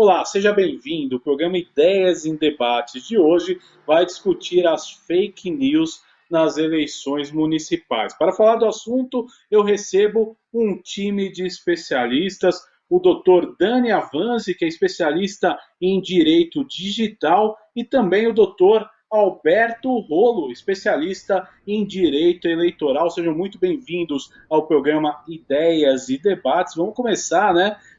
Olá, seja bem-vindo. O programa Ideias em Debates de hoje vai discutir as fake news nas eleições municipais. Para falar do assunto, eu recebo um time de especialistas, o Dr. Dani Avanzi, que é especialista em direito digital, e também o Dr. Alberto Rolo, especialista em direito eleitoral. Sejam muito bem-vindos ao programa Ideias e Debates. Vamos começar,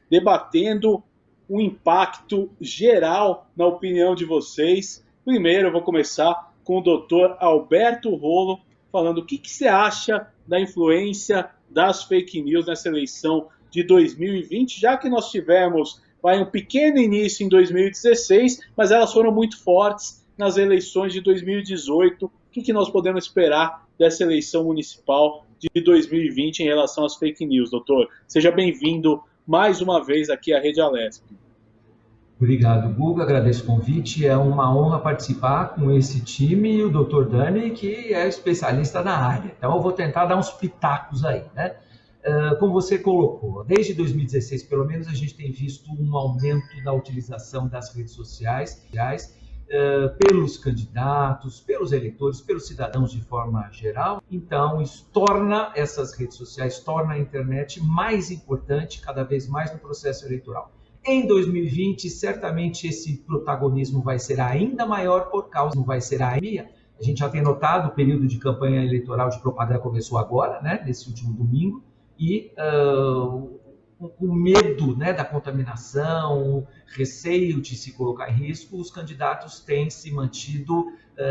debatendo o impacto geral na opinião de vocês. Primeiro, eu vou começar com o Dr. Alberto Rolo, falando o que você acha da influência das fake news nessa eleição de 2020, já que nós tivemos um pequeno início em 2016, mas elas foram muito fortes nas eleições de 2018. O que nós podemos esperar dessa eleição municipal de 2020 em relação às fake news, doutor? Seja bem-vindo mais uma vez aqui à Rede Alesp. Obrigado, Guga, agradeço o convite, é uma honra participar com esse time e o Dr. Dani, que é especialista na área. Então eu vou tentar dar uns pitacos aí, né? Como você colocou, desde 2016, pelo menos, a gente tem visto um aumento da utilização das redes sociais, pelos candidatos, pelos eleitores, pelos cidadãos de forma geral. Então, isso torna essas redes sociais, torna a internet mais importante cada vez mais no processo eleitoral. Em 2020, certamente esse protagonismo vai ser ainda maior por causa, não vai ser a pandemia. A gente já tem notado, o período de campanha eleitoral de propaganda começou agora, nesse último domingo, e o medo, da contaminação, o receio de se colocar em risco, os candidatos têm se mantido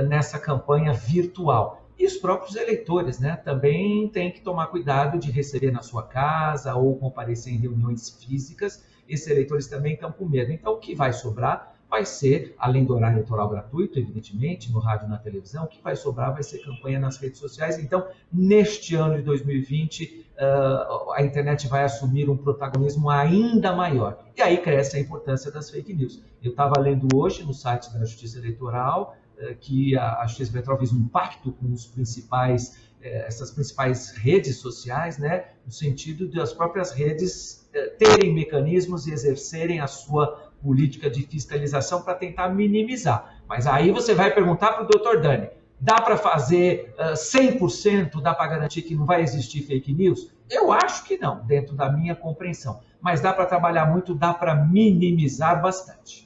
nessa campanha virtual. E os próprios eleitores, também têm que tomar cuidado de receber na sua casa ou comparecer em reuniões físicas. Esses eleitores também estão com medo. Então, o que vai sobrar vai ser, além do horário eleitoral gratuito, evidentemente, no rádio e na televisão, o que vai sobrar vai ser campanha nas redes sociais. Então, neste ano de 2020, a internet vai assumir um protagonismo ainda maior. E aí cresce a importância das fake news. Eu estava lendo hoje no site da Justiça Eleitoral que a Justiça Eleitoral fez um pacto com essas principais redes sociais, no sentido de as próprias redes terem mecanismos e exercerem a sua política de fiscalização para tentar minimizar. Mas aí você vai perguntar para o Dr. Dani, dá para fazer 100%, dá para garantir que não vai existir fake news? Eu acho que não, dentro da minha compreensão. Mas dá para trabalhar muito, dá para minimizar bastante.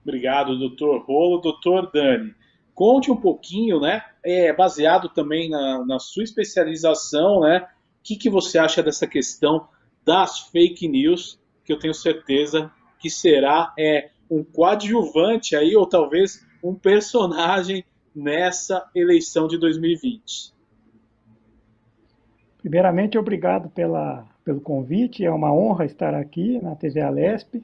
Obrigado, doutor Rolo. Doutor Dani, conte um pouquinho, baseado também na sua especialização, o que você acha dessa questão das fake news, que eu tenho certeza que será um coadjuvante aí, ou talvez um personagem nessa eleição de 2020. Primeiramente, obrigado pelo convite, é uma honra estar aqui na TV Alesp,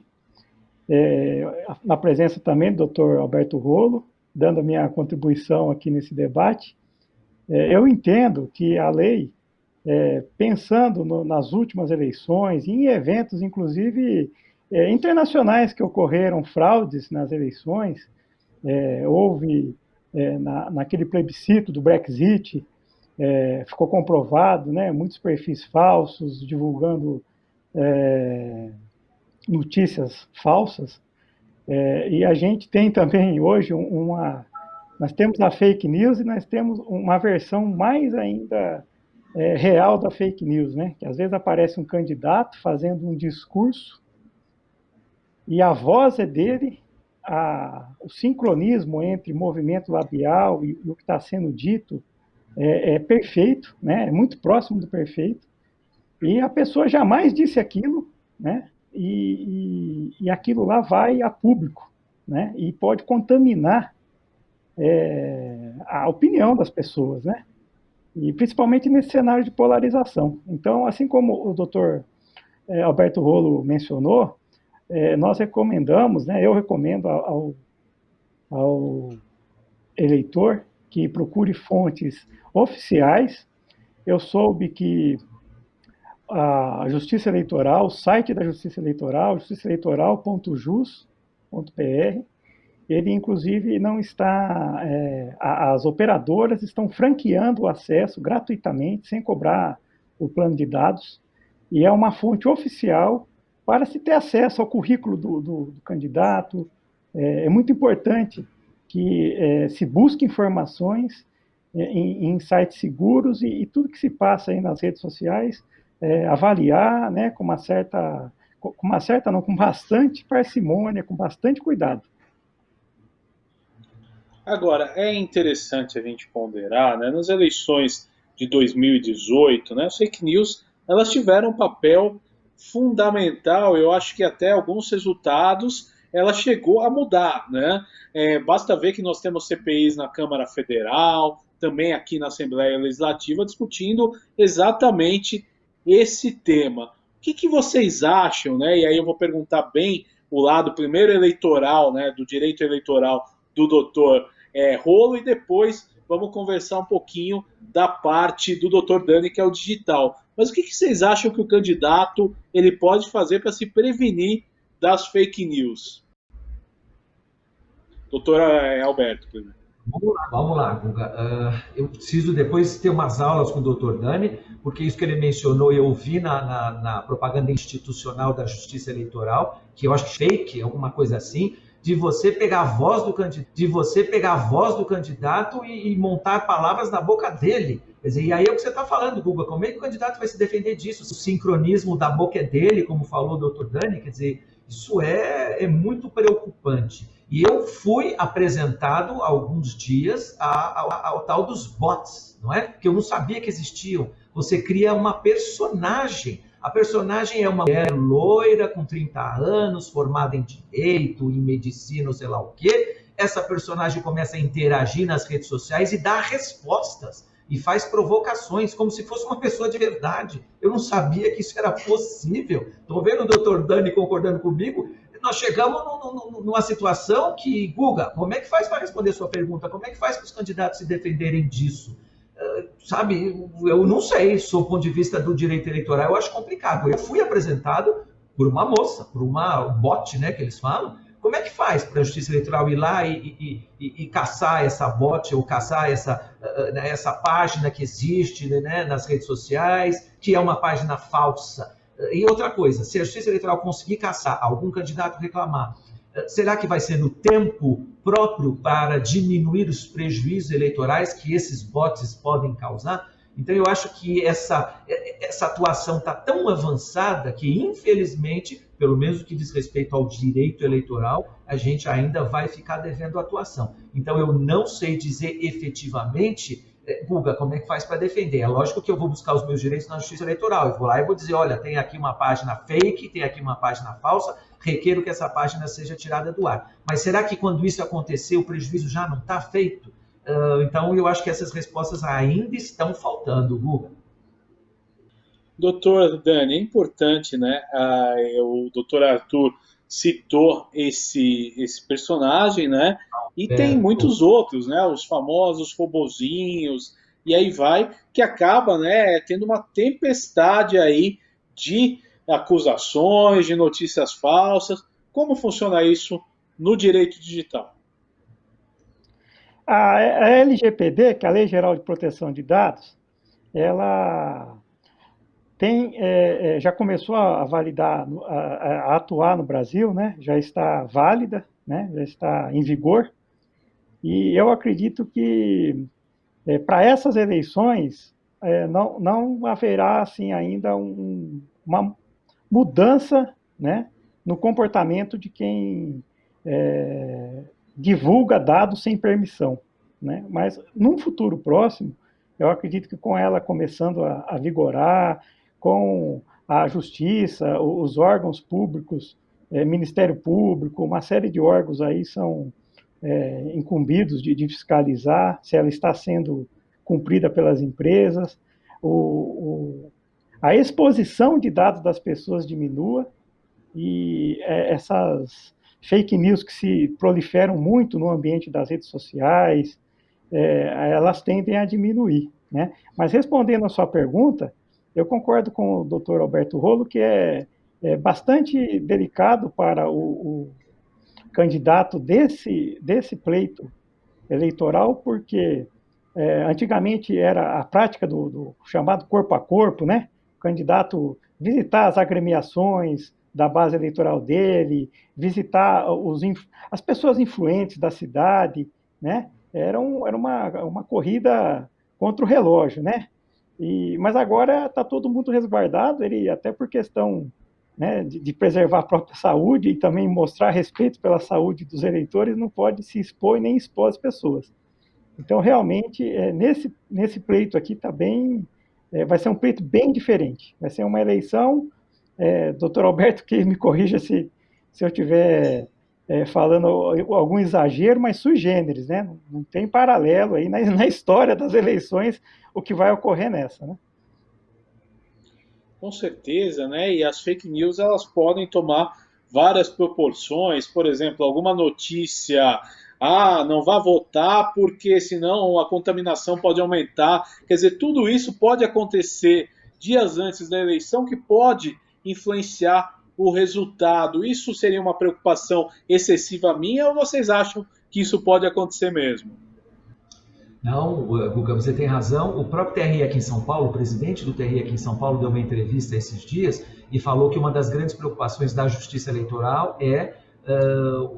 na presença também do Dr. Alberto Rolo, dando a minha contribuição aqui nesse debate. Eu entendo que a lei, pensando nas últimas eleições, e em eventos, inclusive, internacionais que ocorreram, fraudes nas eleições, houve, naquele plebiscito do Brexit, ficou comprovado, muitos perfis falsos, divulgando notícias falsas, e a gente tem também hoje nós temos a fake news e nós temos uma versão mais ainda real da fake news, que às vezes aparece um candidato fazendo um discurso e a voz é dele, o sincronismo entre movimento labial e o que está sendo dito é perfeito, é muito próximo do perfeito, e a pessoa jamais disse aquilo, e aquilo lá vai a público, e pode contaminar a opinião das pessoas, e principalmente nesse cenário de polarização. Então, assim como o doutor Alberto Rolo mencionou, nós recomendamos, eu recomendo ao eleitor que procure fontes oficiais. Eu soube que a Justiça Eleitoral, o site da Justiça Eleitoral, justiçaeleitoral.jus.br, ele inclusive não está, as operadoras estão franqueando o acesso gratuitamente, sem cobrar o plano de dados, e é uma fonte oficial para se ter acesso ao currículo do candidato. É muito importante que se busque informações em sites seguros e tudo que se passa aí nas redes sociais, avaliar, né, com bastante parcimônia, com bastante cuidado. Agora, é interessante a gente ponderar, né, nas eleições de 2018, né, as fake news elas tiveram um papel fundamental, eu acho que até alguns resultados ela chegou a mudar, né? Basta ver que nós temos CPIs na Câmara Federal, também aqui na Assembleia Legislativa, discutindo exatamente esse tema. O que vocês acham, né? E aí eu vou perguntar bem o lado primeiro eleitoral, né, do direito eleitoral do doutor Rolo, e depois vamos conversar um pouquinho da parte do doutor Dani, que é o digital. Mas o que vocês acham que o candidato ele pode fazer para se prevenir das fake news? Doutor Alberto, por exemplo. Vamos lá, Guga. Eu preciso depois ter umas aulas com o Dr. Dani, porque isso que ele mencionou eu vi na propaganda institucional da Justiça Eleitoral, que eu acho que fake, alguma coisa assim, de você pegar a voz do candidato e montar palavras na boca dele. Quer dizer, e aí é o que você está falando, Guga, como é que o candidato vai se defender disso? O sincronismo da boca é dele, como falou o Dr. Dani, quer dizer, isso é muito preocupante. E eu fui apresentado há alguns dias ao tal dos bots, não é? Que eu não sabia que existiam. Você cria uma personagem. A personagem é uma mulher loira, com 30 anos, formada em direito, em medicina, ou sei lá o quê. Essa personagem começa a interagir nas redes sociais e dá respostas. E faz provocações, como se fosse uma pessoa de verdade. Eu não sabia que isso era possível. Estou vendo o doutor Dani concordando comigo. Nós chegamos numa situação que, Guga, como é que faz para responder a sua pergunta? Como é que faz para os candidatos se defenderem disso? Sabe, eu não sei, sob o ponto de vista do direito eleitoral, eu acho complicado. Eu fui apresentado por uma moça, por uma bot, né, que eles falam. Como é que faz para a Justiça Eleitoral ir lá e caçar essa bot, ou caçar essa página que existe, né, nas redes sociais, que é uma página falsa? E outra coisa, se a Justiça Eleitoral conseguir caçar, algum candidato reclamar, será que vai ser no tempo próprio para diminuir os prejuízos eleitorais que esses bots podem causar? Então, eu acho que essa atuação está tão avançada que, infelizmente, pelo menos no que diz respeito ao direito eleitoral, a gente ainda vai ficar devendo atuação. Então, eu não sei dizer efetivamente, Guga, como é que faz para defender? É lógico que eu vou buscar os meus direitos na Justiça Eleitoral. Eu vou lá e vou dizer, olha, tem aqui uma página fake, tem aqui uma página falsa, requeiro que essa página seja tirada do ar. Mas será que quando isso acontecer, o prejuízo já não está feito? Então, eu acho que essas respostas ainda estão faltando, Guga. Doutor Dani, é importante, né? O doutor Arthur citou esse personagem, né? E tem muitos outros, né? Os famosos robozinhos, e aí vai, que acaba, né, tendo uma tempestade aí de acusações, de notícias falsas. Como funciona isso no direito digital? A LGPD, que é a Lei Geral de Proteção de Dados, ela já começou a validar, a atuar no Brasil, né? Já está válida, né? Já está em vigor. E eu acredito que para essas eleições não haverá assim ainda uma mudança, né, no comportamento de quem divulga dados sem permissão, né? Mas num futuro próximo, eu acredito que com ela começando a vigorar, com a justiça, os órgãos públicos, Ministério Público, uma série de órgãos aí são incumbidos de fiscalizar se ela está sendo cumprida pelas empresas, a exposição de dados das pessoas diminua e essas fake news que se proliferam muito no ambiente das redes sociais, elas tendem a diminuir, né? Mas respondendo a sua pergunta, eu concordo com o Dr. Alberto Rolo que é bastante delicado para o candidato desse pleito eleitoral, porque antigamente era a prática do chamado corpo a corpo, né? O candidato visitar as agremiações da base eleitoral dele, visitar as pessoas influentes da cidade, né? Era uma corrida contra o relógio, né? Mas agora está todo mundo resguardado, ele até por questão, né, de preservar a própria saúde e também mostrar respeito pela saúde dos eleitores, não pode se expor e nem expor as pessoas. Então, realmente, nesse pleito aqui tá vai ser um pleito bem diferente. Vai ser uma eleição, doutor Alberto, que me corrija se eu estiver falando algum exagero, mas sui generis, né? Não tem paralelo aí na história das eleições o que vai ocorrer nessa, né? Com certeza, né? E as fake news elas podem tomar várias proporções. Por exemplo, alguma notícia, não vá votar porque senão a contaminação pode aumentar. Quer dizer, tudo isso pode acontecer dias antes da eleição que pode influenciar o resultado. Isso seria uma preocupação excessiva minha ou vocês acham que isso pode acontecer mesmo? Não, Guga, você tem razão. O próprio TRI aqui em São Paulo, o presidente do TRI aqui em São Paulo, deu uma entrevista esses dias e falou que uma das grandes preocupações da Justiça Eleitoral é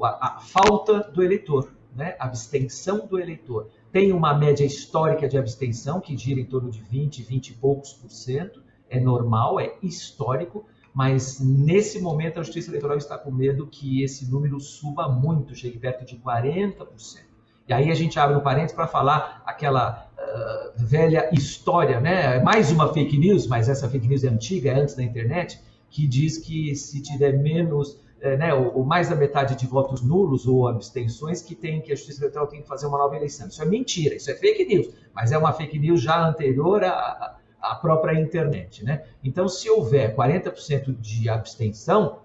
a falta do eleitor, né? A abstenção do eleitor. Tem uma média histórica de abstenção que gira em torno de 20 e poucos por cento. É normal, é histórico, mas nesse momento a Justiça Eleitoral está com medo que esse número suba muito, chegue perto de 40%. E aí a gente abre um parênteses para falar aquela velha história, né? Mais uma fake news, mas essa fake news é antiga, é antes da internet, que diz que se tiver menos, ou mais da metade de votos nulos ou abstenções, que a Justiça Eleitoral tem que fazer uma nova eleição. Isso é mentira, isso é fake news, mas é uma fake news já anterior à própria internet, né? Então, se houver 40% de abstenção,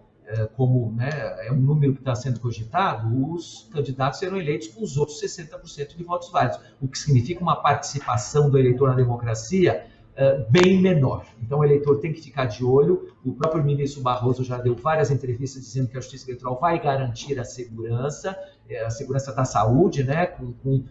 como, né, é um número que está sendo cogitado, os candidatos serão eleitos com os outros 60% de votos válidos, o que significa uma participação do eleitor na democracia bem menor. Então, o eleitor tem que ficar de olho. O próprio ministro Barroso já deu várias entrevistas dizendo que a Justiça Eleitoral vai garantir a segurança da saúde, né, com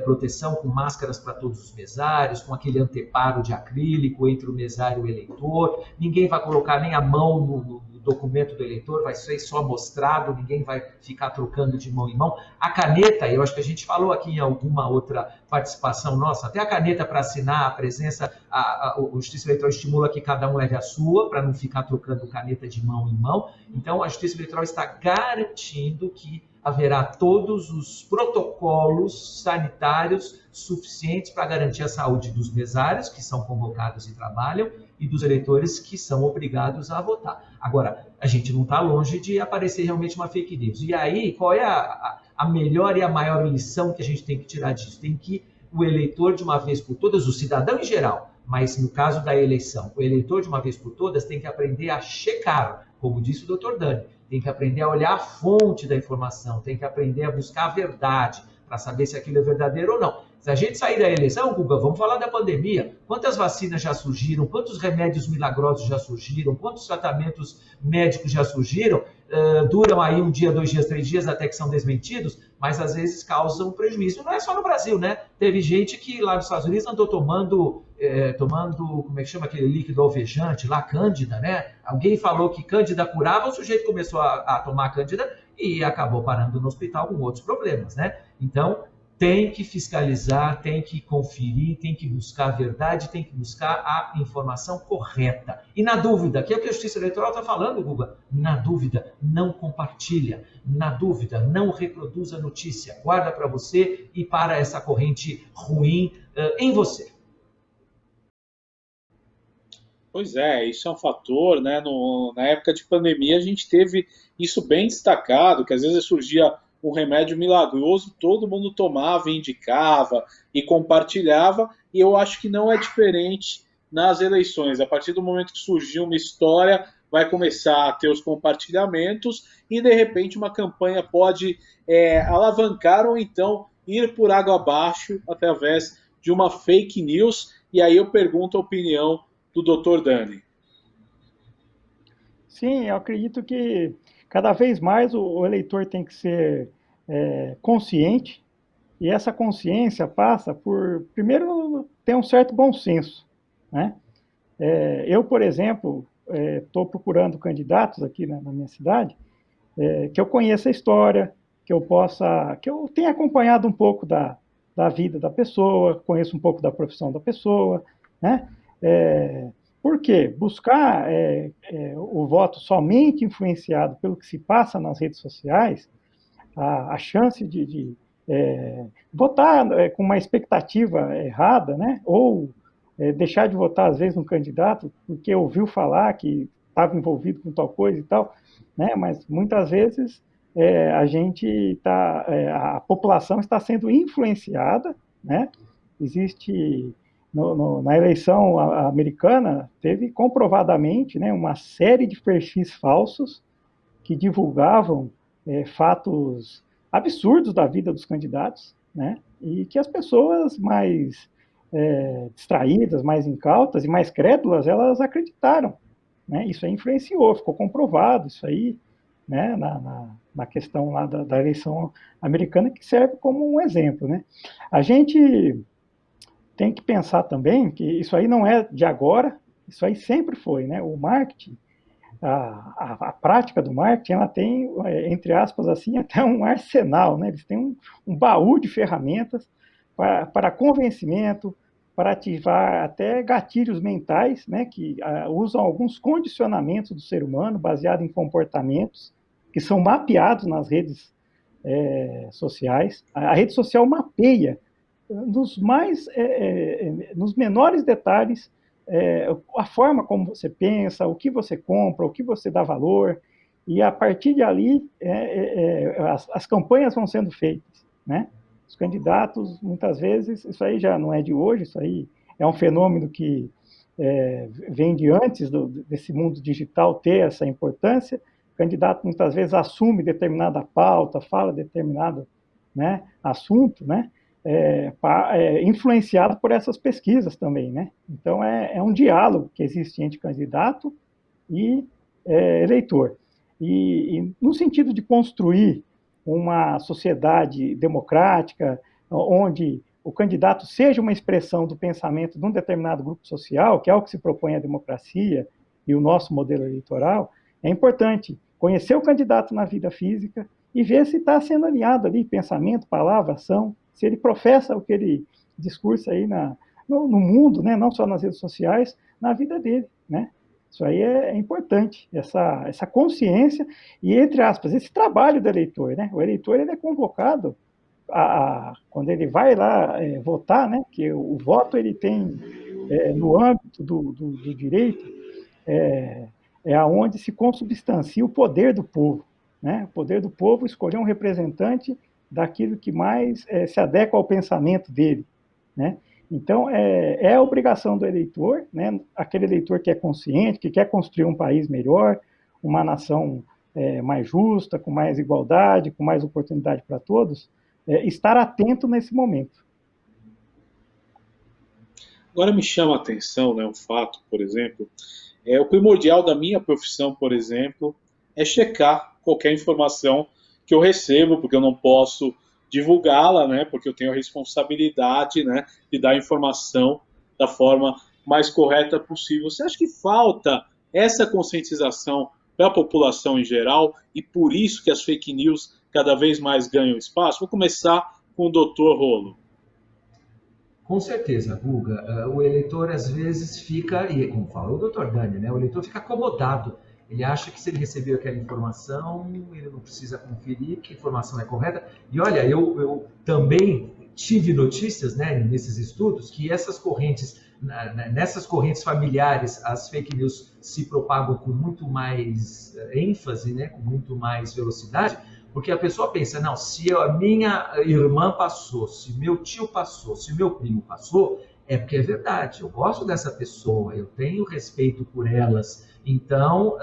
proteção, com máscaras para todos os mesários, com aquele anteparo de acrílico entre o mesário e o eleitor. Ninguém vai colocar nem a mão no documento do eleitor, vai ser só mostrado, ninguém vai ficar trocando de mão em mão. A caneta, eu acho que a gente falou aqui em alguma outra participação nossa, até a caneta para assinar a presença, o Justiça Eleitoral estimula que cada um leve a sua, para não ficar trocando caneta de mão em mão. Então, a Justiça Eleitoral está garantindo que haverá todos os protocolos sanitários suficientes para garantir a saúde dos mesários, que são convocados e trabalham, e dos eleitores que são obrigados a votar. Agora, a gente não está longe de aparecer realmente uma fake news. E aí, qual é a melhor e a maior lição que a gente tem que tirar disso? Tem que o eleitor, de uma vez por todas, o cidadão em geral, mas no caso da eleição, o eleitor, de uma vez por todas, tem que aprender a checar, como disse o Dr. Dani, tem que aprender a olhar a fonte da informação, tem que aprender a buscar a verdade, para saber se aquilo é verdadeiro ou não. Se a gente sair da eleição, Guga, vamos falar da pandemia. Quantas vacinas já surgiram? Quantos remédios milagrosos já surgiram? Quantos tratamentos médicos já surgiram? Duram aí um dia, 2 dias, 3 dias até que são desmentidos, mas às vezes causam prejuízo. Não é só no Brasil, né? Teve gente que lá nos Estados Unidos andou tomando, como é que chama aquele líquido alvejante lá, Cândida, né? Alguém falou que Cândida curava, o sujeito começou a tomar Cândida e acabou parando no hospital com outros problemas, né? Então, tem que fiscalizar, tem que conferir, tem que buscar a verdade, tem que buscar a informação correta. E na dúvida, que é o que a Justiça Eleitoral está falando, Guga, na dúvida, não compartilha. Na dúvida, não reproduza a notícia. Guarda para você e para essa corrente ruim em você. Pois é, isso é um fator, né? Na época de pandemia a gente teve isso bem destacado, que às vezes surgia um remédio milagroso, todo mundo tomava, indicava e compartilhava, e eu acho que não é diferente nas eleições. A partir do momento que surgiu uma história, vai começar a ter os compartilhamentos e, de repente, uma campanha pode alavancar ou então ir por água abaixo através de uma fake news. E aí eu pergunto a opinião do Dr. Dani. Sim, eu acredito que cada vez mais o eleitor tem que ser consciente, e essa consciência passa por, primeiro, ter um certo bom senso, né? Eu, por exemplo, estou procurando candidatos aqui na minha cidade, que eu conheça a história, que eu tenha acompanhado um pouco da vida da pessoa, conheço um pouco da profissão da pessoa, né? Por quê? Buscar o voto somente influenciado pelo que se passa nas redes sociais, a chance de votar com uma expectativa errada, né? Ou deixar de votar, às vezes, no candidato porque ouviu falar que estava envolvido com tal coisa e tal, né? Mas muitas vezes a população está sendo influenciada, né? Existe na eleição americana teve comprovadamente, né, uma série de perfis falsos que divulgavam fatos absurdos da vida dos candidatos, né? E que as pessoas mais distraídas, mais incautas e mais crédulas, elas acreditaram, né? Isso aí influenciou, ficou comprovado isso aí, né? Na questão lá da eleição americana, que serve como um exemplo, né? A gente tem que pensar também que isso aí não é de agora, isso aí sempre foi, né? O marketing, a prática do marketing, ela tem, entre aspas, assim, até um arsenal, né? Eles têm um baú de ferramentas para convencimento, para ativar até gatilhos mentais, né? Que usam alguns condicionamentos do ser humano, baseado em comportamentos, que são mapeados nas redes sociais. A rede social mapeia nos menores detalhes a forma como você pensa, o que você compra, o que você dá valor, e a partir de ali as campanhas vão sendo feitas, né? Os candidatos, muitas vezes, isso aí já não é de hoje, isso aí é um fenômeno que vem de antes desse mundo digital ter essa importância. O candidato muitas vezes assume determinada pauta, fala determinado, né, assunto, né? Influenciado por essas pesquisas também, né? Então é um diálogo que existe entre candidato e eleitor. E no sentido de construir uma sociedade democrática, onde o candidato seja uma expressão do pensamento de um determinado grupo social, que é o que se propõe a democracia e o nosso modelo eleitoral, é importante conhecer o candidato na vida física e ver se está sendo alinhado ali pensamento, palavra, ação, se ele professa o que ele discursa aí no mundo, né, não só nas redes sociais, na vida dele, né? Isso aí é importante, essa consciência e, entre aspas, esse trabalho do eleitor, né? O eleitor ele é convocado quando ele vai lá votar, né? Que o voto ele tem no âmbito do direito aonde se consubstancia o poder do povo, né? O poder do povo escolher um representante daquilo que mais se adequa ao pensamento dele, né? Então, é a obrigação do eleitor, né? Aquele eleitor que é consciente, que quer construir um país melhor, uma nação mais justa, com mais igualdade, com mais oportunidade para todos, estar atento nesse momento. Agora me chama a atenção, né, um fato, por exemplo, o primordial da minha profissão, por exemplo, é checar qualquer informação que eu recebo, porque eu não posso divulgá-la, né, porque eu tenho a responsabilidade, né, de dar a informação da forma mais correta possível. Você acha que falta essa conscientização para a população em geral e por isso que as fake news cada vez mais ganham espaço? Vou começar com o Dr. Rolo. Com certeza, Guga. O eleitor às vezes fica, e como fala o Dr. Dani, né, o eleitor fica acomodado. Ele acha que se ele recebeu aquela informação, ele não precisa conferir que a informação é correta. E olha, eu também tive notícias, né, nesses estudos que essas correntes, nessas correntes familiares, as fake news se propagam com muito mais ênfase, né, com muito mais velocidade, porque a pessoa pensa, não, se a minha irmã passou, se meu tio passou, se meu primo passou, é porque é verdade, eu gosto dessa pessoa, eu tenho respeito por elas, então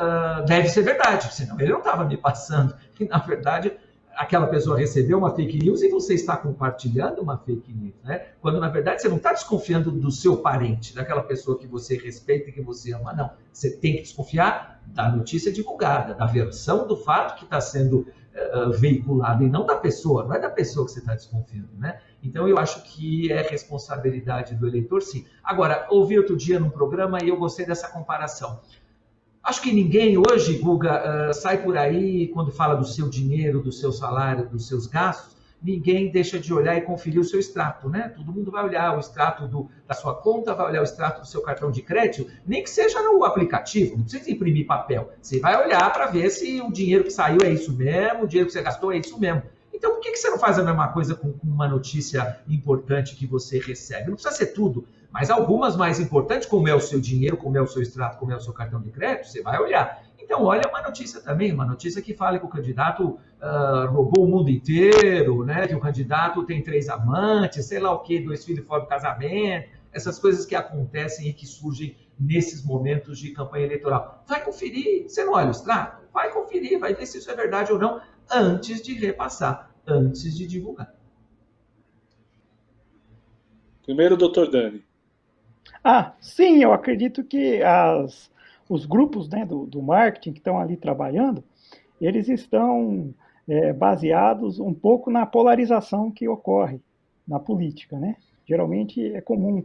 deve ser verdade, senão ele não estava me passando. E, na verdade, aquela pessoa recebeu uma fake news e você está compartilhando uma fake news, né? Quando, na verdade, você não está desconfiando do seu parente, daquela pessoa que você respeita e que você ama, não. Você tem que desconfiar da notícia divulgada, da versão do fato que está sendo veiculado, e não da pessoa, não é da pessoa que você está desconfiando, né? Então eu acho que é responsabilidade do eleitor, sim. Agora, ouvi outro dia num programa e eu gostei dessa comparação. Acho que ninguém hoje, Guga, sai por aí quando fala do seu dinheiro, do seu salário, dos seus gastos, ninguém deixa de olhar e conferir o seu extrato, né? Todo mundo vai olhar o extrato da sua conta, vai olhar o extrato do seu cartão de crédito, nem que seja no aplicativo, não precisa imprimir papel. Você vai olhar para ver se o dinheiro que saiu é isso mesmo, o dinheiro que você gastou é isso mesmo. Então, por que você não faz a mesma coisa com uma notícia importante que você recebe? Não precisa ser tudo, mas algumas mais importantes, como é o seu dinheiro, como é o seu extrato, como é o seu cartão de crédito, você vai olhar. Então, olha uma notícia também, uma notícia que fala que o candidato roubou o mundo inteiro, né? Que o candidato tem 3 amantes, sei lá o quê, 2 filhos fora do casamento, essas coisas que acontecem e que surgem nesses momentos de campanha eleitoral. Vai conferir, você não olha o extrato? Vai conferir, vai ver se isso é verdade ou não, antes de repassar, antes de divulgar. Primeiro, doutor Dani. Sim, eu acredito que os grupos, né, do marketing que estão ali trabalhando, eles estão baseados um pouco na polarização que ocorre na política, né? Geralmente é comum,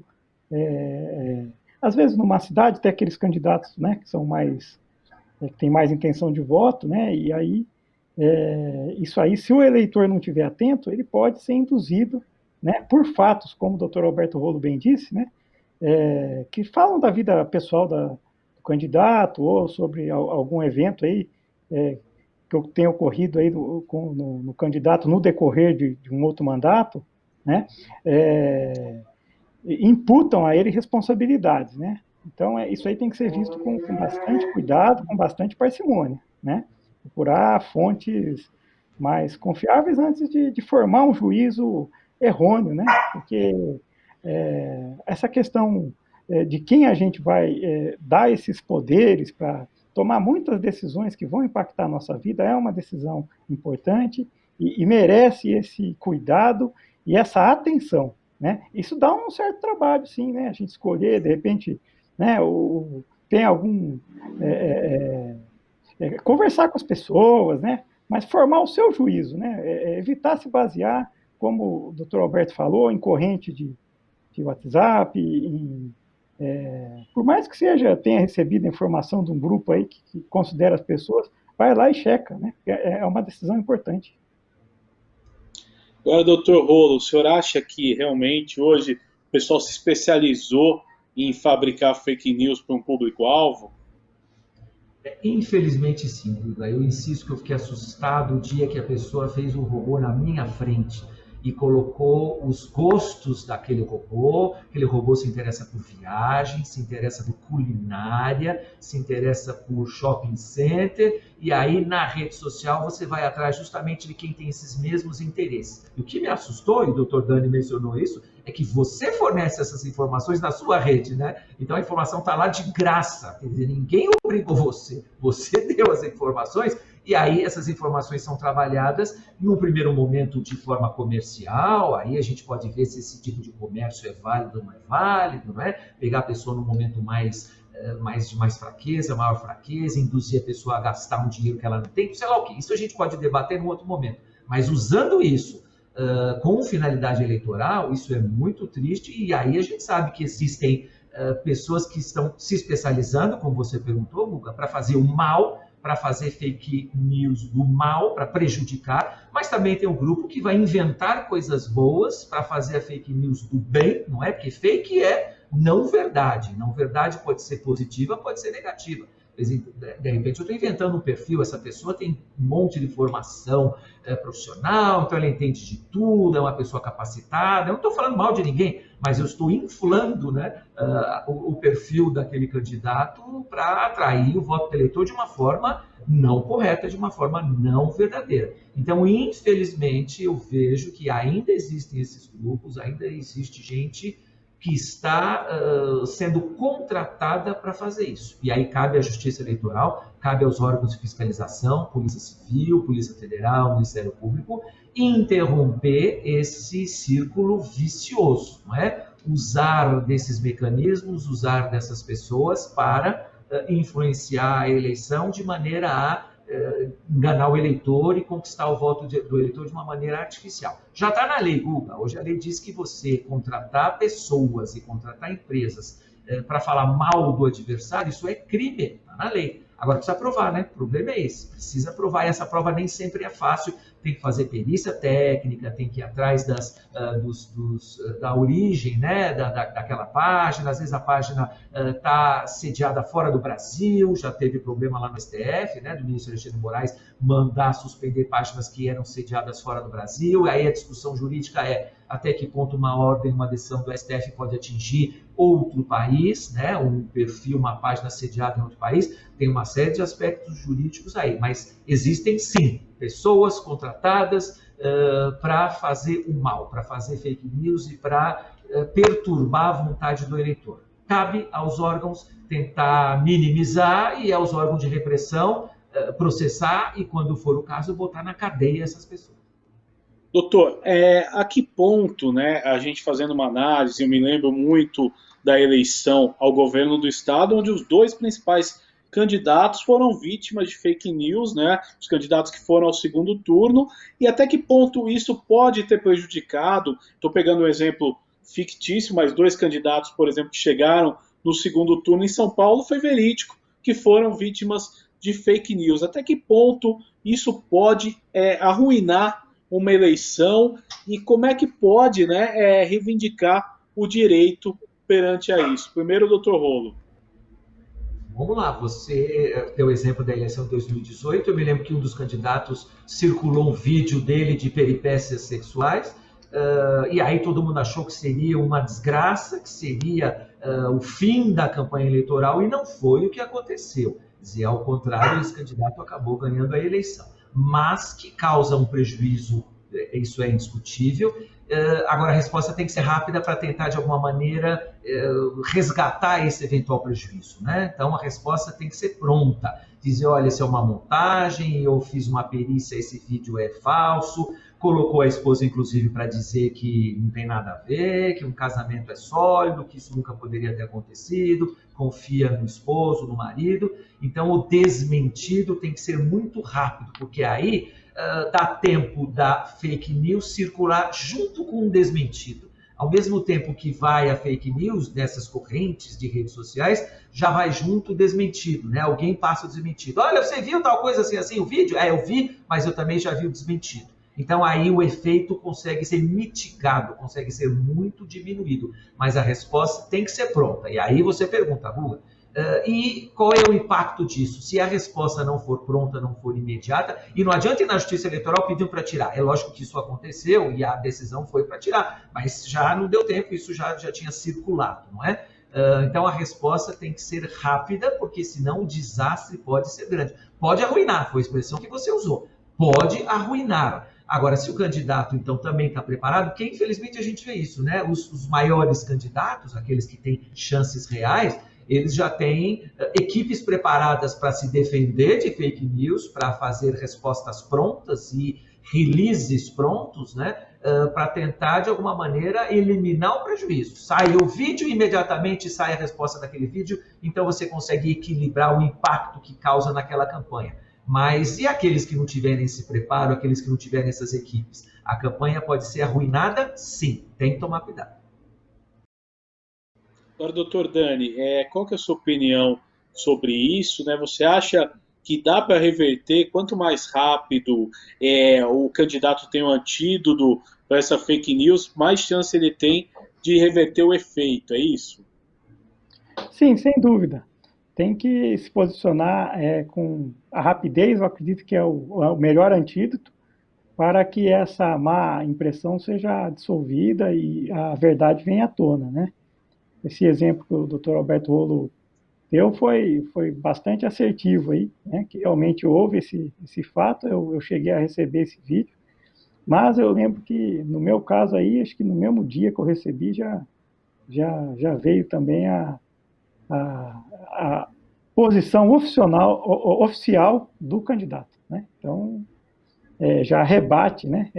às vezes numa cidade tem aqueles candidatos, né, que são mais, que têm mais intenção de voto, né? E aí isso aí, se o eleitor não estiver atento, ele pode ser induzido, né, por fatos, como o doutor Alberto Rolo bem disse, né, que falam da vida pessoal do candidato ou sobre algum evento aí que tenha ocorrido aí no candidato no decorrer de um outro mandato, né, imputam a ele responsabilidades, né? Então, isso aí tem que ser visto com bastante cuidado, com bastante parcimônia, né? Procurar fontes mais confiáveis antes de formar um juízo errôneo, né? Porque essa questão de quem a gente vai dar esses poderes para tomar muitas decisões que vão impactar a nossa vida é uma decisão importante e merece esse cuidado e essa atenção, né? Isso dá um certo trabalho, sim, né? A gente escolher, de repente, né, tem algum... conversar com as pessoas, né? Mas formar o seu juízo, né? Evitar se basear, como o doutor Alberto falou, em corrente de WhatsApp, por mais que tenha recebido informação de um grupo aí que considera as pessoas, vai lá e checa, né? É uma decisão importante. Agora, doutor Rolo, o senhor acha que realmente hoje o pessoal se especializou em fabricar fake news para um público-alvo? Infelizmente sim, Guga. Eu insisto que eu fiquei assustado o dia que a pessoa fez um robô na minha frente e colocou os gostos daquele robô. Aquele robô se interessa por viagem, se interessa por culinária, se interessa por shopping center, e aí na rede social você vai atrás justamente de quem tem esses mesmos interesses. E o que me assustou, e o Dr. Dani mencionou isso, é que você fornece essas informações na sua rede, né? Então a informação está lá de graça, quer dizer, ninguém obrigou você, você deu as informações, e aí essas informações são trabalhadas num primeiro momento de forma comercial, aí a gente pode ver se esse tipo de comércio é válido ou não é válido, não é? Pegar a pessoa num momento de mais fraqueza, maior fraqueza, induzir a pessoa a gastar um dinheiro que ela não tem, sei lá o quê. Isso a gente pode debater num outro momento. Mas usando isso com finalidade eleitoral, isso é muito triste, e aí a gente sabe que existem pessoas que estão se especializando, como você perguntou, Guga, para fazer o mal, para fazer fake news do mal, para prejudicar, mas também tem um grupo que vai inventar coisas boas para fazer a fake news do bem, não é? Porque fake é não verdade. Não verdade pode ser positiva, pode ser negativa. De repente eu estou inventando um perfil, essa pessoa tem um monte de formação profissional, então ela entende de tudo, é uma pessoa capacitada. Eu não estou falando mal de ninguém, mas eu estou inflando, né, o perfil daquele candidato para atrair o voto do eleitor de uma forma não correta, de uma forma não verdadeira. Então, infelizmente, eu vejo que ainda existem esses grupos, ainda existe gente que está sendo contratada para fazer isso. E aí cabe à Justiça Eleitoral, cabe aos órgãos de fiscalização, Polícia Civil, Polícia Federal, Ministério Público, interromper esse círculo vicioso, não é? Usar desses mecanismos, usar dessas pessoas para influenciar a eleição de maneira a enganar o eleitor e conquistar o voto do eleitor de uma maneira artificial. Já está na lei, Guga. Hoje a lei diz que você contratar pessoas e contratar empresas para falar mal do adversário, isso é crime, está na lei. Agora precisa provar, né? O problema é esse, precisa provar, e essa prova nem sempre é fácil, tem que fazer perícia técnica, tem que ir atrás da origem, né, daquela página, às vezes a página está sediada fora do Brasil, já teve problema lá no STF, né, do ministro Alexandre de Moraes mandar suspender páginas que eram sediadas fora do Brasil, aí a discussão jurídica é até que ponto uma ordem, uma decisão do STF pode atingir outro país, né, um perfil, uma página sediada em outro país, tem uma série de aspectos jurídicos aí, mas existem sim pessoas contratadas para fazer o mal, para fazer fake news e para perturbar a vontade do eleitor. Cabe aos órgãos tentar minimizar e aos órgãos de repressão processar e, quando for o caso, botar na cadeia essas pessoas. Doutor, a que ponto, né, a gente fazendo uma análise, eu me lembro muito da eleição ao governo do estado, onde os dois principais candidatos foram vítimas de fake news, né, os candidatos que foram ao segundo turno, e até que ponto isso pode ter prejudicado, estou pegando um exemplo fictício, mas dois candidatos, por exemplo, que chegaram no segundo turno em São Paulo, foi verídico, que foram vítimas de fake news. Até que ponto isso pode arruinar uma eleição e como é que pode, né, reivindicar o direito perante a isso? Primeiro, doutor Rolo. Vamos lá, você deu o exemplo da eleição de 2018, eu me lembro que um dos candidatos circulou um vídeo dele de peripécias sexuais, e aí todo mundo achou que seria uma desgraça, que seria o fim da campanha eleitoral, e não foi o que aconteceu. Dizer, ao contrário, esse candidato acabou ganhando a eleição, mas que causa um prejuízo, isso é indiscutível. Agora, a resposta tem que ser rápida para tentar, de alguma maneira, resgatar esse eventual prejuízo, né? Então, a resposta tem que ser pronta. Dizer, olha, isso é uma montagem, eu fiz uma perícia, esse vídeo é falso. Colocou a esposa, inclusive, para dizer que não tem nada a ver, que um casamento é sólido, que isso nunca poderia ter acontecido, confia no esposo, no marido. Então, o desmentido tem que ser muito rápido, porque aí dá tempo da fake news circular junto com o desmentido. Ao mesmo tempo que vai a fake news dessas correntes de redes sociais, já vai junto o desmentido, né? Alguém passa o desmentido. Olha, você viu tal coisa assim, assim, o vídeo? Eu vi, mas eu também já vi o desmentido. Então, aí o efeito consegue ser mitigado, consegue ser muito diminuído. Mas a resposta tem que ser pronta. E aí você pergunta, Guga, e qual é o impacto disso? Se a resposta não for pronta, não for imediata, e não adianta ir na Justiça Eleitoral pedir para tirar. É lógico que isso aconteceu e a decisão foi para tirar, mas já não deu tempo, isso já tinha circulado, não é? Então a resposta tem que ser rápida, porque senão o desastre pode ser grande. Pode arruinar, foi a expressão que você usou. Pode arruinar. Agora, se o candidato, então, também está preparado, porque infelizmente a gente vê isso, né? Os maiores candidatos, aqueles que têm chances reais, eles já têm equipes preparadas para se defender de fake news, para fazer respostas prontas e releases prontos, né? Para tentar, de alguma maneira, eliminar o prejuízo. Sai o vídeo, imediatamente sai a resposta daquele vídeo, então você consegue equilibrar o impacto que causa naquela campanha. Mas e aqueles que não tiverem esse preparo, aqueles que não tiverem essas equipes? A campanha pode ser arruinada? Sim, tem que tomar cuidado. Agora, doutor Dani, qual que é a sua opinião sobre isso, né? Você acha que dá para reverter? Quanto mais rápido o candidato tem um antídoto para essa fake news, mais chance ele tem de reverter o efeito, é isso? Sim, sem dúvida. Tem que se posicionar com a rapidez, eu acredito que é o melhor antídoto para que essa má impressão seja dissolvida e a verdade venha à tona, né? Esse exemplo que o Dr. Alberto Rolo deu foi bastante assertivo aí, né? Que realmente houve esse fato, eu cheguei a receber esse vídeo, mas eu lembro que no meu caso aí, acho que no mesmo dia que eu recebi já veio também a posição oficial do candidato, né? Então já rebate, né?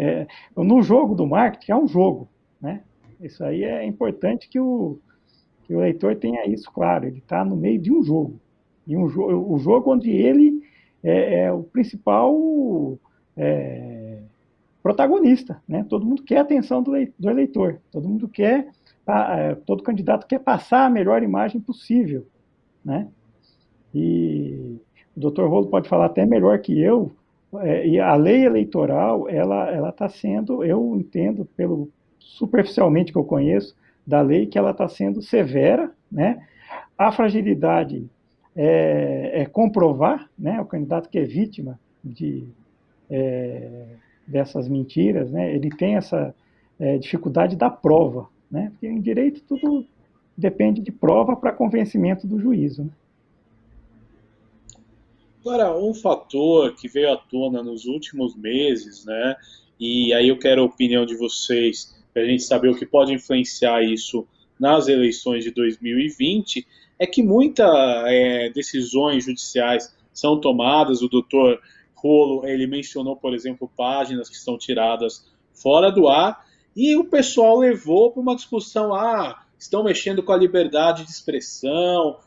No jogo do marketing é um jogo, né? Isso aí é importante que o leitor tenha isso claro, ele está no meio de um jogo. E o jogo onde ele é o principal protagonista, né? Todo mundo quer a atenção do eleitor, todo mundo quer, todo candidato quer passar a melhor imagem possível, né? E o doutor Rolo pode falar até melhor que eu, e a lei eleitoral, ela está sendo, eu entendo, pelo superficialmente que eu conheço, da lei, que ela está sendo severa, né? A fragilidade é comprovar, né? O candidato que é vítima dessas mentiras, né? Ele tem essa dificuldade da prova, né? Porque em direito tudo depende de prova para convencimento do juízo, né? Agora, um fator que veio à tona nos últimos meses, né? E aí eu quero a opinião de vocês, para a gente saber o que pode influenciar isso nas eleições de 2020, é que muitas decisões judiciais são tomadas. O doutor Rolo, ele mencionou, por exemplo, páginas que são tiradas fora do ar, e o pessoal levou para uma discussão, estão mexendo com a liberdade de expressão,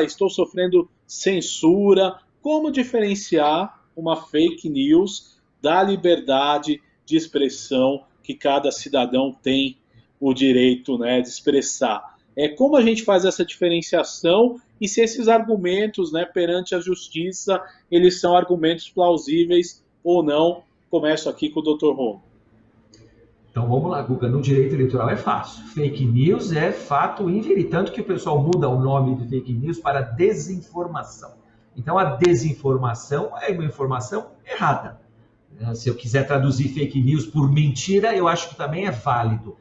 estou sofrendo censura. Como diferenciar uma fake news da liberdade de expressão que cada cidadão tem o direito, né, de expressar? Como a gente faz essa diferenciação e se esses argumentos, né, perante a justiça, eles são argumentos plausíveis ou não? Começo aqui com o Dr. Ron. Então vamos lá, Guga, no direito eleitoral é fácil. Fake news é fato inverídico, tanto que o pessoal muda o nome de fake news para desinformação. Então a desinformação é uma informação errada. Se eu quiser traduzir fake news por mentira, eu acho que também é válido.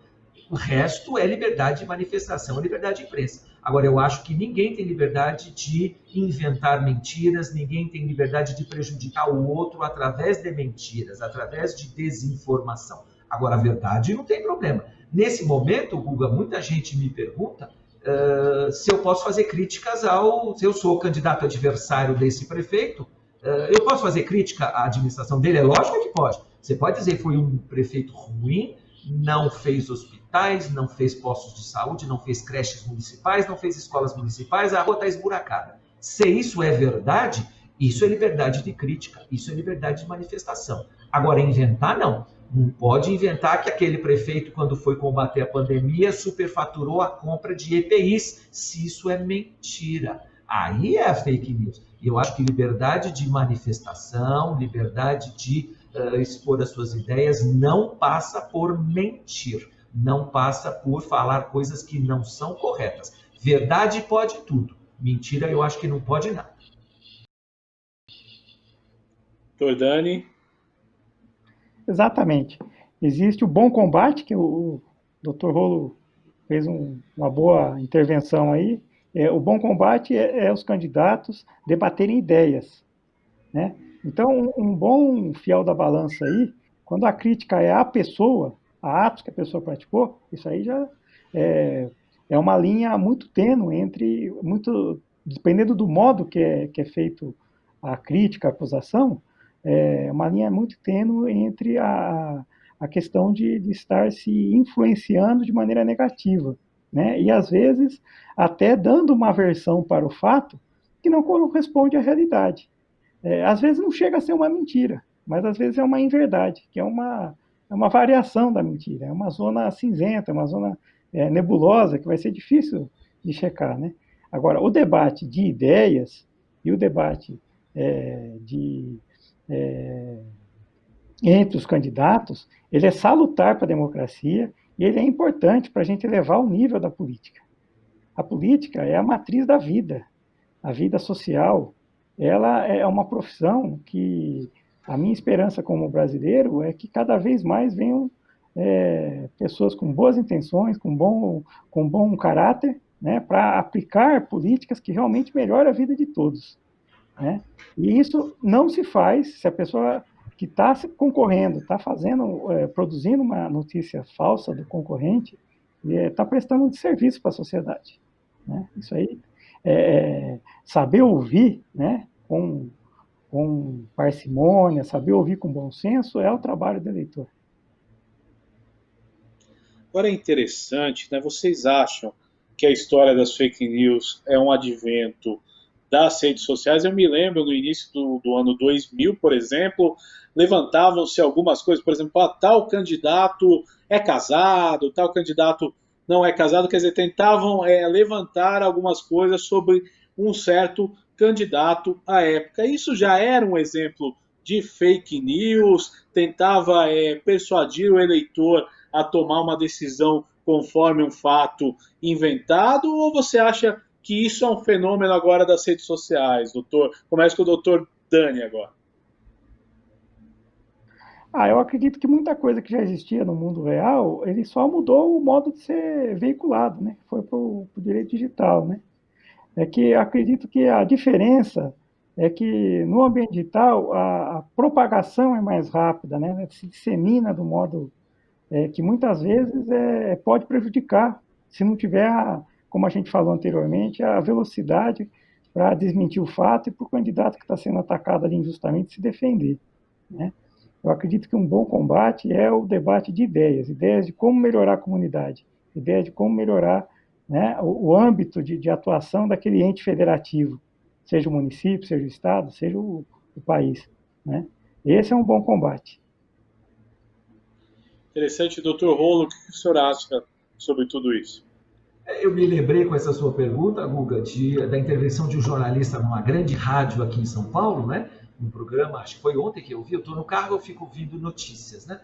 O resto é liberdade de manifestação, é liberdade de imprensa. Agora, eu acho que ninguém tem liberdade de inventar mentiras, ninguém tem liberdade de prejudicar o outro através de mentiras, através de desinformação. Agora, a verdade não tem problema. Nesse momento, Guga, muita gente me pergunta se eu posso fazer críticas se eu sou candidato adversário desse prefeito, eu posso fazer crítica à administração dele? É lógico que pode. Você pode dizer que foi um prefeito ruim, não fez hospitais, não fez postos de saúde, não fez creches municipais, não fez escolas municipais, a rua está esburacada. Se isso é verdade, isso é liberdade de crítica, isso é liberdade de manifestação. Agora, inventar, não. Não pode inventar que aquele prefeito, quando foi combater a pandemia, superfaturou a compra de EPIs, se isso é mentira. Aí é a fake news. E eu acho que liberdade de manifestação, liberdade de expor as suas ideias, não passa por mentir, não passa por falar coisas que não são corretas. Verdade pode tudo, mentira eu acho que não pode nada. Jordani? Exatamente. Existe o bom combate, que o Dr. Rolo fez uma boa intervenção aí. O bom combate é os candidatos debaterem ideias, né? Então, um bom fiel da balança aí, quando a crítica é à pessoa, a atos que a pessoa praticou, isso aí já é uma linha muito tênue dependendo do modo que é feito a crítica, a acusação, é uma linha muito tênue entre a questão de estar se influenciando de maneira negativa, né? E às vezes até dando uma versão para o fato que não corresponde à realidade. Às vezes não chega a ser uma mentira, mas às vezes é uma inverdade, que é uma variação da mentira, é uma zona cinzenta, uma zona nebulosa, que vai ser difícil de checar, né? Agora, o debate de ideias e o debate entre os candidatos, ele é salutar para a democracia e ele é importante para a gente elevar o nível da política. A política é a matriz da vida, a vida social. Ela é uma profissão que a minha esperança como brasileiro é que cada vez mais venham pessoas com boas intenções, com bom caráter, né, para aplicar políticas que realmente melhoram a vida de todos, né? E isso não se faz se a pessoa que está concorrendo, está produzindo uma notícia falsa do concorrente, está prestando um desserviço para a sociedade, né? Isso aí saber ouvir, né, com parcimônia, saber ouvir com bom senso é o trabalho do eleitor. Agora é interessante, né? Vocês acham que a história das fake news é um advento das redes sociais? Eu me lembro no início do ano 2000, por exemplo, levantavam-se algumas coisas, por exemplo, tal candidato é casado, tal candidato não é casado, quer dizer, tentavam levantar algumas coisas sobre um certo candidato à época. Isso já era um exemplo de fake news, tentava persuadir o eleitor a tomar uma decisão conforme um fato inventado, ou você acha que isso é um fenômeno agora das redes sociais, doutor? Começa com o doutor Dani agora. Eu acredito que muita coisa que já existia no mundo real, ele só mudou o modo de ser veiculado, né? Foi para o direito digital, né? É que acredito que a diferença é que no ambiente digital a propagação é mais rápida, né? Se dissemina do modo que muitas vezes pode prejudicar, se não tiver, como a gente falou anteriormente, a velocidade para desmentir o fato e para o candidato que está sendo atacado ali injustamente se defender, né? Eu acredito que um bom combate é o debate de ideias, ideias de como melhorar a comunidade, ideias de como melhorar, né, o âmbito de atuação daquele ente federativo, seja o município, seja o estado, seja o país, né? Esse é um bom combate. Interessante, doutor Rolo, o que o senhor acha sobre tudo isso? Eu me lembrei com essa sua pergunta, Guga, da intervenção de um jornalista numa grande rádio aqui em São Paulo, né? Um programa, acho que foi ontem que eu vi, eu estou no carro, eu fico ouvindo notícias, né?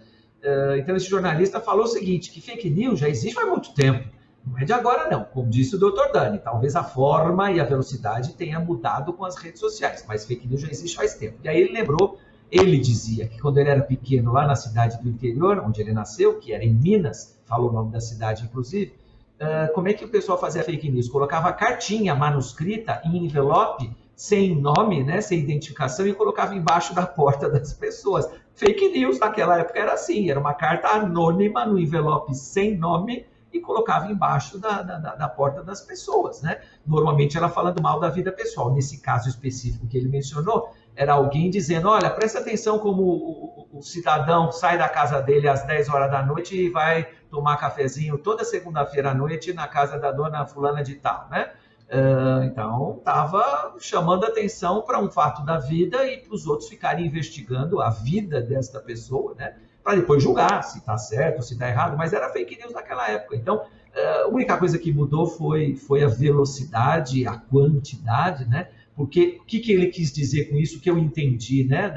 Então esse jornalista falou o seguinte, que fake news já existe há muito tempo, não é de agora não, como disse o Dr. Dani, talvez a forma e a velocidade tenha mudado com as redes sociais, mas fake news já existe faz tempo. E aí ele lembrou, ele dizia que quando ele era pequeno lá na cidade do interior, onde ele nasceu, que era em Minas, falou o nome da cidade inclusive, como é que o pessoal fazia fake news? Colocava cartinha manuscrita em envelope, sem nome, né, sem identificação, e colocava embaixo da porta das pessoas. Fake news naquela época era assim, era uma carta anônima no envelope sem nome e colocava embaixo da porta das pessoas, né? Normalmente ela falando mal da vida pessoal. Nesse caso específico que ele mencionou, era alguém dizendo, olha, presta atenção como o cidadão sai da casa dele às 10 horas da noite e vai tomar cafezinho toda segunda-feira à noite na casa da dona fulana de tal, né? Então, estava chamando atenção para um fato da vida e para os outros ficarem investigando a vida desta pessoa, né? Para depois julgar se está certo, se está errado, mas era fake news naquela época. Então, a única coisa que mudou foi a velocidade, a quantidade, né? Porque o que ele quis dizer com isso, que eu entendi, né,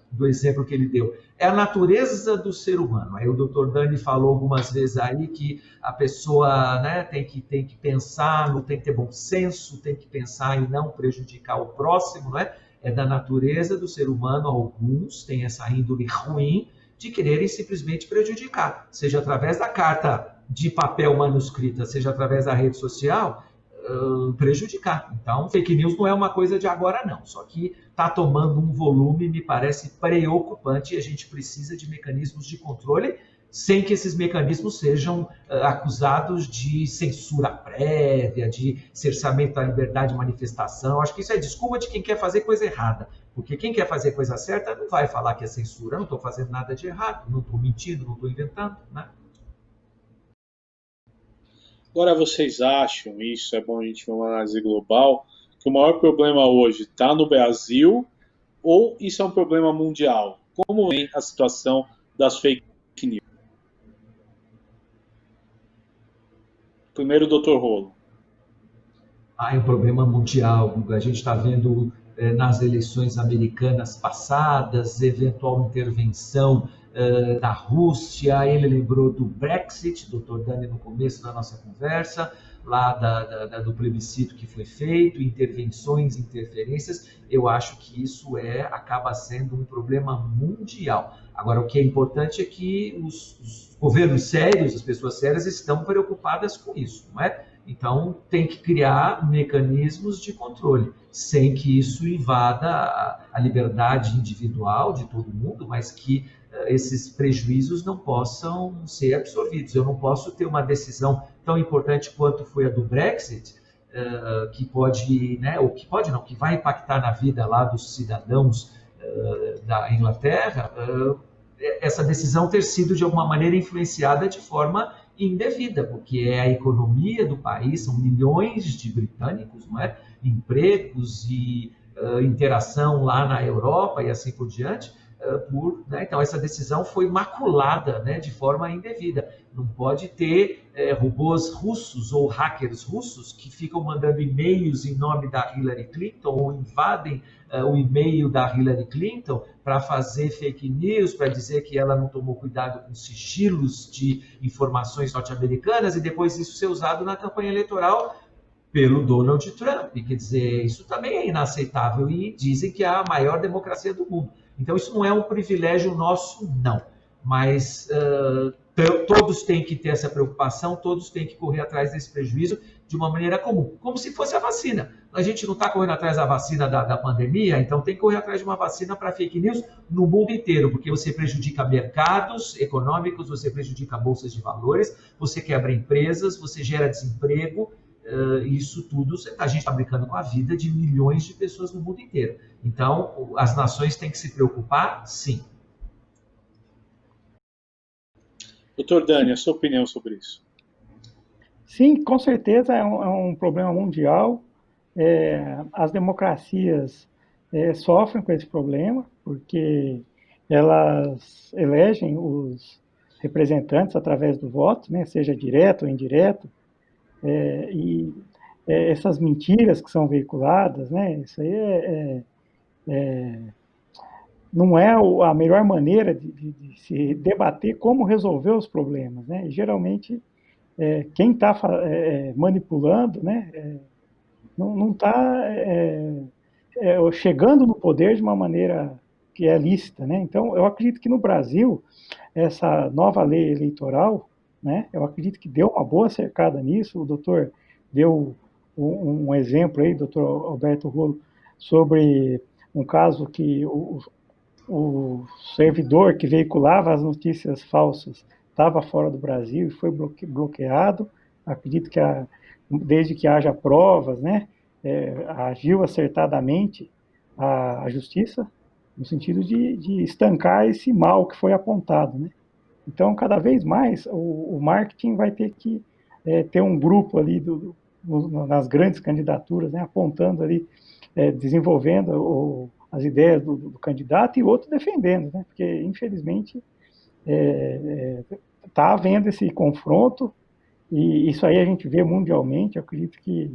do exemplo que ele deu? É a natureza do ser humano. Aí o Dr. Dani falou algumas vezes aí que a pessoa, né, tem que pensar, tem que ter bom senso, tem que pensar em não prejudicar o próximo, né? É da natureza do ser humano, alguns têm essa índole ruim de quererem simplesmente prejudicar, seja através da carta de papel manuscrita, seja através da rede social, prejudicar. Então, fake news não é uma coisa de agora, não. Só que está tomando um volume, me parece, preocupante e a gente precisa de mecanismos de controle sem que esses mecanismos sejam acusados de censura prévia, de cerceamento da liberdade de manifestação. Acho que isso é desculpa de quem quer fazer coisa errada. Porque quem quer fazer coisa certa não vai falar que é censura. Eu não estou fazendo nada de errado, não estou mentindo, não estou inventando, né? Agora vocês acham, isso é bom a gente ver uma análise global, que o maior problema hoje está no Brasil ou isso é um problema mundial? Como vem a situação das fake news? Primeiro, Dr. Rolo. É um problema mundial. A gente está vendo nas eleições americanas passadas, eventual intervenção da Rússia, ele lembrou do Brexit, Dr. Dani, no começo da nossa conversa, lá do plebiscito que foi feito, intervenções, interferências. Eu acho que isso acaba sendo um problema mundial. Agora, o que é importante é que os governos sérios, as pessoas sérias, estão preocupadas com isso, não é? Então, tem que criar mecanismos de controle, sem que isso invada a liberdade individual de todo mundo, mas que esses prejuízos não possam ser absorvidos. Eu não posso ter uma decisão tão importante quanto foi a do Brexit, que pode, né, ou que pode não, que vai impactar na vida lá dos cidadãos da Inglaterra, essa decisão ter sido de alguma maneira influenciada de forma indevida, porque é a economia do país, são milhões de britânicos, não é? Empregos e interação lá na Europa e assim por diante, né? Então, essa decisão foi maculada, né, de forma indevida. Não pode ter robôs russos ou hackers russos que ficam mandando e-mails em nome da Hillary Clinton ou invadem o e-mail da Hillary Clinton para fazer fake news, para dizer que ela não tomou cuidado com sigilos de informações norte-americanas e depois isso ser usado na campanha eleitoral pelo Donald Trump. Quer dizer, isso também é inaceitável e dizem que é a maior democracia do mundo. Então, isso não é um privilégio nosso, não. Mas todos têm que ter essa preocupação, todos têm que correr atrás desse prejuízo de uma maneira comum, como se fosse a vacina. A gente não está correndo atrás da vacina da pandemia, então tem que correr atrás de uma vacina para fake news no mundo inteiro, porque você prejudica mercados econômicos, você prejudica bolsas de valores, você quebra empresas, você gera desemprego. Isso tudo, a gente está brincando com a vida de milhões de pessoas no mundo inteiro. Então, as nações têm que se preocupar, sim. Doutor Dani, a sua opinião sobre isso? Sim, com certeza é um problema mundial. As democracias sofrem com esse problema, porque elas elegem os representantes através do voto, né, seja direto ou indireto, e essas mentiras que são veiculadas, né, isso aí não é a melhor maneira de se debater como resolver os problemas, né? E, geralmente, quem está manipulando, né, não está chegando no poder de uma maneira que é lícita, né? Então, eu acredito que no Brasil, essa nova lei eleitoral, né, eu acredito que deu uma boa cercada nisso. O doutor deu um exemplo aí, doutor Alberto Rolo, sobre um caso que o servidor que veiculava as notícias falsas estava fora do Brasil e foi bloqueado. Acredito que, desde que haja provas, né, agiu acertadamente a justiça, no sentido de estancar esse mal que foi apontado, né? Então, cada vez mais, o marketing vai ter que ter um grupo ali nas grandes candidaturas, né, apontando ali, desenvolvendo as ideias do candidato e outro defendendo, né? Porque, infelizmente, está havendo esse confronto e isso aí a gente vê mundialmente. Eu acredito que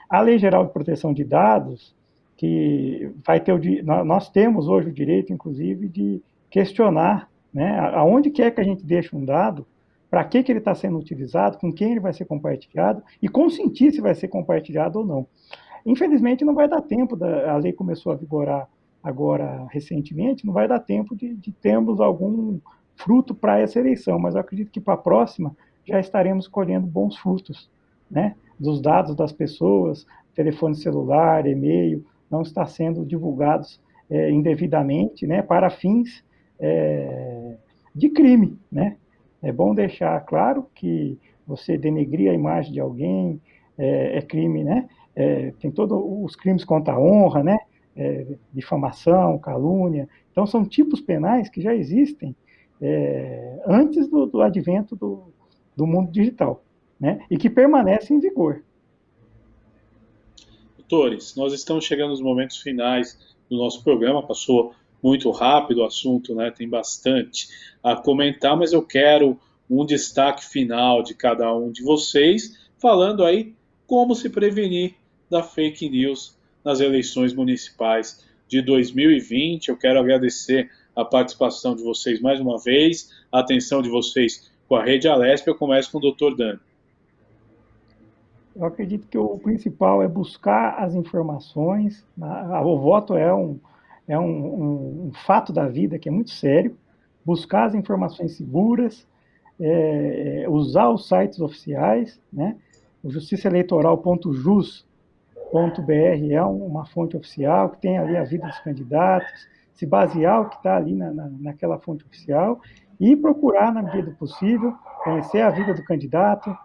a Lei Geral de Proteção de Dados, que vai ter nós temos hoje o direito, inclusive, de questionar, né, aonde quer que a gente deixe um dado, para que ele está sendo utilizado, com quem ele vai ser compartilhado e consentir se vai ser compartilhado ou não. Infelizmente, não vai dar tempo, a lei começou a vigorar agora recentemente, não vai dar tempo de termos algum fruto para essa eleição, mas eu acredito que para a próxima já estaremos colhendo bons frutos, né, dos dados das pessoas, telefone celular, e-mail, não está sendo divulgados indevidamente, né, para fins de crime, né? É bom deixar claro que você denegrir a imagem de alguém é crime, né? Tem todos os crimes contra a honra, né? Difamação, calúnia. Então, são tipos penais que já existem antes do advento do mundo digital, né? E que permanecem em vigor. Doutores, nós estamos chegando nos momentos finais do nosso programa, passou muito rápido o assunto, né? Tem bastante a comentar, mas eu quero um destaque final de cada um de vocês, falando aí como se prevenir da fake news nas eleições municipais de 2020. Eu quero agradecer a participação de vocês mais uma vez, a atenção de vocês com a Rede Alesp. Eu começo com o Dr. Dani. Eu acredito que o principal é buscar as informações. O voto é um fato da vida que é muito sério. Buscar as informações seguras, usar os sites oficiais, né? O justiçaeleitoral.jus.br é uma fonte oficial que tem ali a vida dos candidatos, se basear o que está ali naquela fonte oficial e procurar, na medida do possível, conhecer a vida do candidato,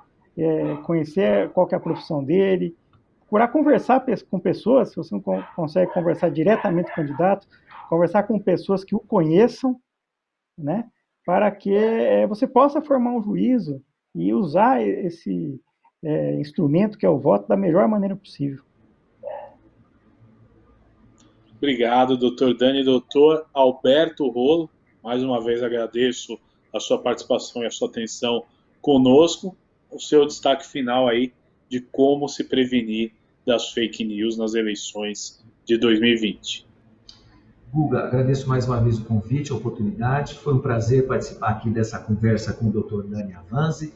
conhecer qual que é a profissão dele, procurar conversar com pessoas, se você não consegue conversar diretamente com o candidato, conversar com pessoas que o conheçam, né, para que você possa formar um juízo e usar esse instrumento que é o voto da melhor maneira possível. Obrigado, doutor Dani. Doutor Alberto Rolo, mais uma vez agradeço a sua participação e a sua atenção conosco. O seu destaque final aí de como se prevenir das fake news nas eleições de 2020. Guga, agradeço mais uma vez o convite, a oportunidade. Foi um prazer participar aqui dessa conversa com o Dr. Dani Avanzi,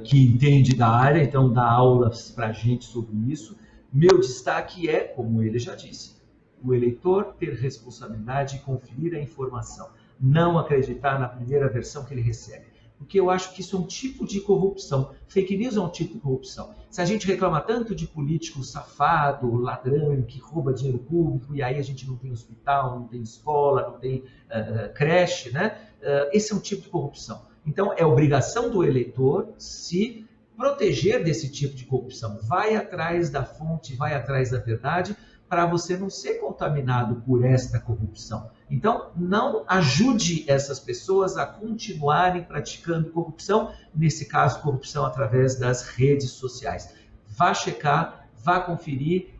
que entende da área, então dá aulas para a gente sobre isso. Meu destaque é, como ele já disse, o eleitor ter responsabilidade e conferir a informação, não acreditar na primeira versão que ele recebe. Porque eu acho que isso é um tipo de corrupção. Fake news é um tipo de corrupção. Se a gente reclama tanto de político safado, ladrão, que rouba dinheiro público, e aí a gente não tem hospital, não tem escola, não tem creche, né? Esse é um tipo de corrupção. Então, é obrigação do eleitor se proteger desse tipo de corrupção. Vai atrás da fonte, vai atrás da verdade, para você não ser contaminado por esta corrupção. Então, não ajude essas pessoas a continuarem praticando corrupção, nesse caso, corrupção através das redes sociais. Vá checar, vá conferir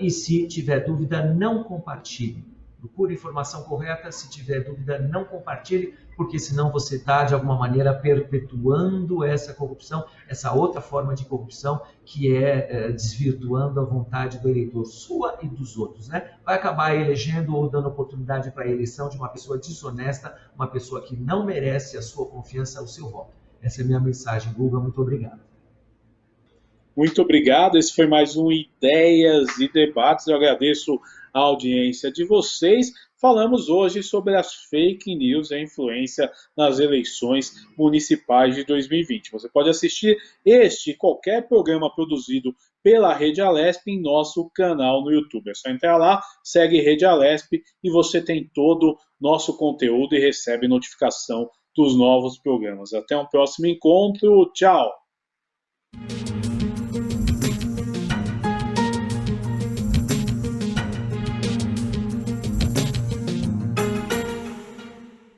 e se tiver dúvida, não compartilhe. Procure informação correta, se tiver dúvida, não compartilhe, porque senão você está, de alguma maneira, perpetuando essa corrupção, essa outra forma de corrupção, que é desvirtuando a vontade do eleitor, sua e dos outros, né? Vai acabar elegendo ou dando oportunidade para a eleição de uma pessoa desonesta, uma pessoa que não merece a sua confiança, o seu voto. Essa é a minha mensagem, Guga, muito obrigado. Muito obrigado, esse foi mais um Ideias e Debates, eu agradeço a audiência de vocês. Falamos hoje sobre as fake news e a influência nas eleições municipais de 2020. Você pode assistir este e qualquer programa produzido pela Rede Alesp em nosso canal no YouTube. É só entrar lá, segue Rede Alesp e você tem todo o nosso conteúdo e recebe notificação dos novos programas. Até um próximo encontro, tchau!